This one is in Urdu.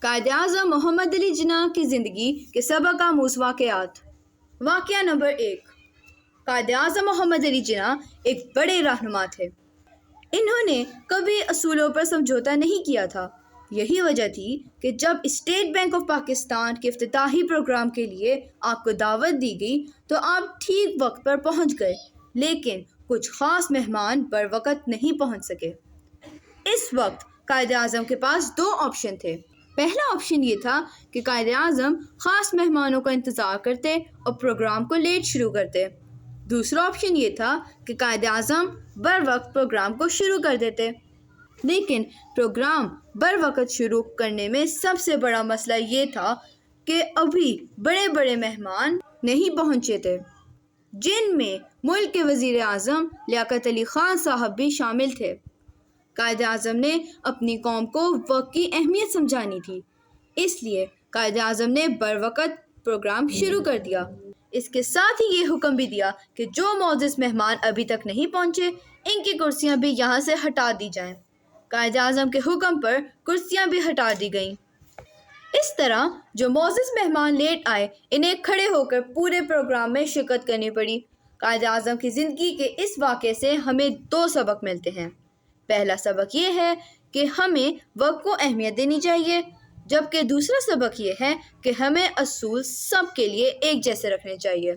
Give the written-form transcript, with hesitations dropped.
قائد اعظم محمد علی جناح کی زندگی کے سبق آموز واقعات۔ واقعہ نمبر 1۔ قائد اعظم محمد علی جناح ایک بڑے رہنما تھے۔ انہوں نے کبھی اصولوں پر سمجھوتہ نہیں کیا تھا۔ یہی وجہ تھی کہ جب اسٹیٹ بینک آف پاکستان کے افتتاحی پروگرام کے لیے آپ کو دعوت دی گئی تو آپ ٹھیک وقت پر پہنچ گئے، لیکن کچھ خاص مہمان بر وقت نہیں پہنچ سکے۔ اس وقت قائد اعظم کے پاس 2 آپشن تھے۔ پہلا آپشن یہ تھا کہ قائد اعظم خاص مہمانوں کا انتظار کرتے اور پروگرام کو لیٹ شروع کرتے۔ دوسرا آپشن یہ تھا کہ قائد اعظم بر وقت پروگرام کو شروع کر دیتے۔ لیکن پروگرام بر وقت شروع کرنے میں سب سے بڑا مسئلہ یہ تھا کہ ابھی بڑے بڑے مہمان نہیں پہنچے تھے، جن میں ملک کے وزیر اعظم لیاقت علی خان صاحب بھی شامل تھے۔ قائد اعظم نے اپنی قوم کو وقت کی اہمیت سمجھانی تھی، اس لیے قائد اعظم نے بر وقت پروگرام شروع کر دیا۔ اس کے ساتھ ہی یہ حکم بھی دیا کہ جو معزز مہمان ابھی تک نہیں پہنچے ان کی کرسیاں بھی یہاں سے ہٹا دی جائیں۔ قائد اعظم کے حکم پر کرسیاں بھی ہٹا دی گئیں۔ اس طرح جو معزز مہمان لیٹ آئے انہیں کھڑے ہو کر پورے پروگرام میں شرکت کرنی پڑی۔ قائد اعظم کی زندگی کے اس واقعے سے ہمیں 2 سبق ملتے ہیں۔ پہلا سبق یہ ہے کہ ہمیں وقت کو اہمیت دینی چاہیے، جبکہ دوسرا سبق یہ ہے کہ ہمیں اصول سب کے لیے ایک جیسے رکھنے چاہیے۔